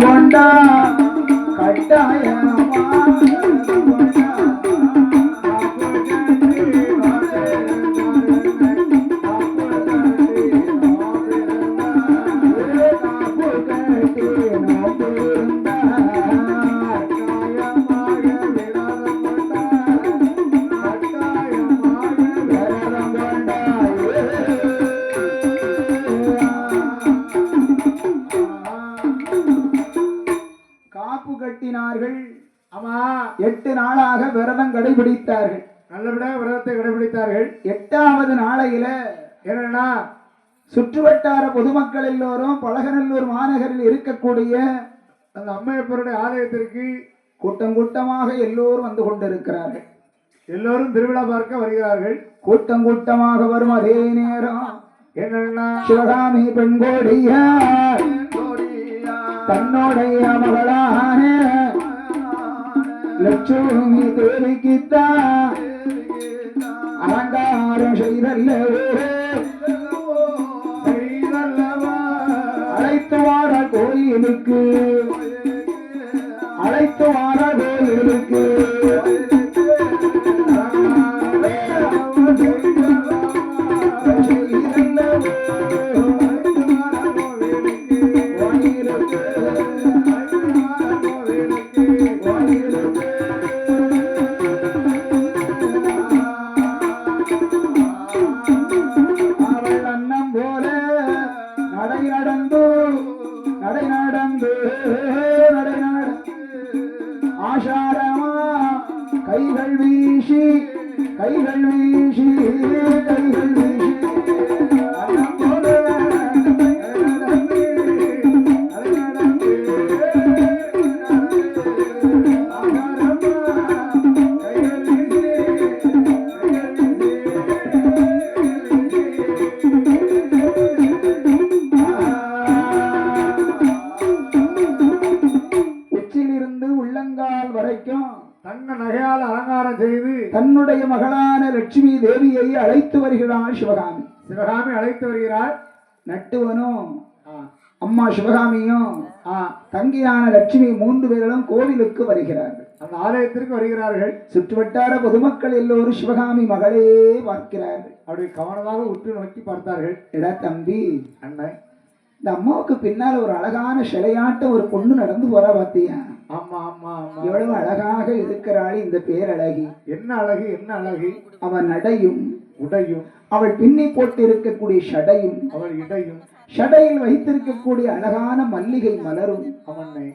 கொண்டா கட்டாயமா கட்டினார்கள். ஆமா, 8 நாளாக விரதம் கடைபிடித்தார்கள். நல்லபடியாக விரதத்தை கடைபிடித்தார்கள். 8வது நாளையில என்னன்னா சுற்றுவட்டார பொதுமக்கள் எல்லோரும் பழகநல்லூர் மாநகரில் இருக்கக்கூடிய அந்த அம்மையப்பருடைய ஆலயத்திற்கு கூட்டம் கூட்டமாக எல்லோரும் வந்து கொண்டிருக்கிறார்கள். எல்லோரும் திருவிழா பார்க்க வருகிறார்கள். கூட்டம் கூட்டமாக வரும் அதே நேரம் என்னன்னா சிவகாமி பெண்கோடிய தன்னுடைய மகளான லட்சுமி தேவிக்குத்தான் அலங்காரம் செய்தல்லவோ அழைத்து வார கோயிலுக்கு அழைத்து வார கோயிலுக்கு ஆஷாரமா கைகள் வீசி கைகள் வீசி கைகள் வீசி தன்னுடைய மகளான லட்சுமி தேவியை அழைத்து வருகிறாள் சிவகாமி. சிவகாமி அழைத்து வருகிறாள். நட்டுவனும் அம்மா சிவகாமியும் தங்கியான லட்சுமி 3 பேர்களும் கோவிலுக்கு வருகிறார்கள். அந்த ஆலயத்திற்கு வருகிறார்கள். சுற்றுவட்டார பொதுமக்கள் எல்லோரும் சிவகாமி மகளே பார்க்கிறார்கள். அப்படி கவனமாக உற்று நோக்கி பார்த்தார்கள். எடா தம்பி அண்ணன், இந்த அம்மாவுக்கு பின்னால் ஒரு அழகான சிலையாட்ட ஒரு பொண்ணு நடந்து போறா பாத்தியா? ஆமா ஆமா ஆமா, எவ்வளவு அழகாக இருக்கிறாள் இந்த பேரழகி. என்ன அழகு என்ன அழகு! அவன் நடையும் உடையும், அவள் பின்னி போட்டு இருக்கக்கூடிய ஷடையும், அவள் இடையும், ஷடையில் வைத்திருக்கக்கூடிய அழகான மல்லிகை மலரும் அவனை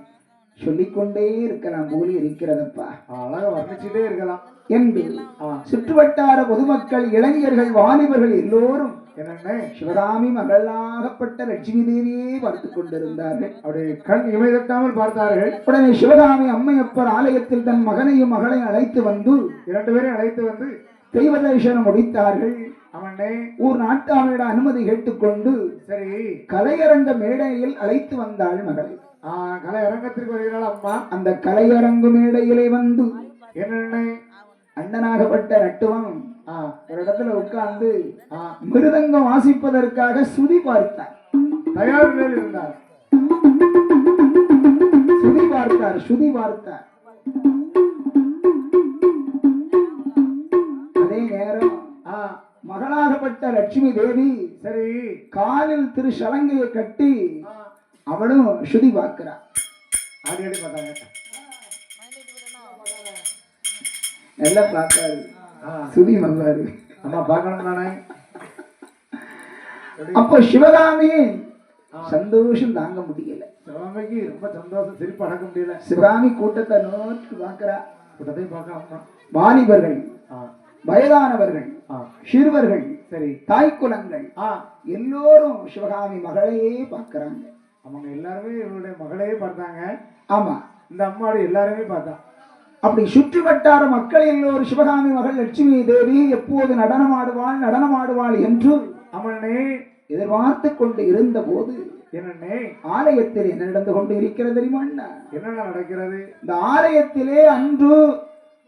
சொல்லிக்கொண்டே இருக்கலாம் போல இருக்கிறதப்பா. அழகா வர்ணிச்சுட்டே இருக்கலாம் என்று சுற்றுவட்டார பொதுமக்கள், இளைஞர்கள், வாலிபர்கள் எல்லோரும் சிவகாமி மகளாகப்பட்ட லட்சுமி தேவியே பார்த்து கொண்டிருந்தார்கள். அவருடைய கண் இமை தட்டாமல் பார்த்தார்கள். உடனே சிவகாமி அம்மையப்பர் ஆலயத்தில் தன் மகனையும் மகளையும் அழைத்து வந்து 2 பேரையும் அழைத்து வந்து தெய்வ தரிசனம் முடித்தார்கள். அவனே ஊர் நாட்டாமையோட அனுமதி கேட்டுக்கொண்டு சரி கலையரங்க மேடையில் அழைத்து வந்தாள் மகளை. கலையரங்கத்திற்கு வருகிறாள் அம்மா. அந்த கலையரங்கு மேடையிலே வந்து என்ன அண்ணனாகப்பட்ட நட்டுவன் ஒரு இடத்துல உட்கார்ந்து மிருதங்கம் வாசிப்பதற்காக சுதி பார்த்தார். தயார் இருந்தார். சுதி பார்த்தார் சுதி பார்த்தார். அதே நேரம் மகளாகப்பட்ட லட்சுமி தேவி சரி காலில் திரு சலங்கையை கட்டி அவளும் சுதி பார்க்கிறார். ஆடி பார்த்தாங்க. எல்லாம் பார்த்தாரு. சுதி மல்லாரு. அம்மா பார்க்கணும் தானே. அப்போ சிவகாமி சந்தோஷம் தாங்க முடியல. சிவகாமிக்கு ரொம்ப சந்தோஷம், சிரிப்பு அடக்க முடியல. சிவகாமி கூட்டத்தை நோக்கி பார்க்கிறா. கூட்டத்தை பார்க்க வாலிபர்கள், வயதானவர்கள், சிறுவர்கள், சரி தாய் குலங்கள் எல்லோரும் சிவகாமி மகளையே பார்க்கிறாங்க. அவங்க எல்லாருமே இவருடைய மகளையே பார்த்தாங்க. ஆமா, இந்த அம்மாவோட எல்லாருமே பார்த்தா. அப்படி சுற்று வட்டார மக்கள் எல்லோரும் சிவகாமி மகள் லட்சுமி தேவி எப்போது நடனமாடுவாள் நடனமாடுவாள் என்று அவனை எதிர்பார்த்து கொண்டு இருந்த போது என்னன்னே ஆலயத்தில் என்ன நடந்து கொண்டு இருக்கிறது தெரியுமா? என்ன நடக்கிறது? இந்த ஆலயத்திலே அன்று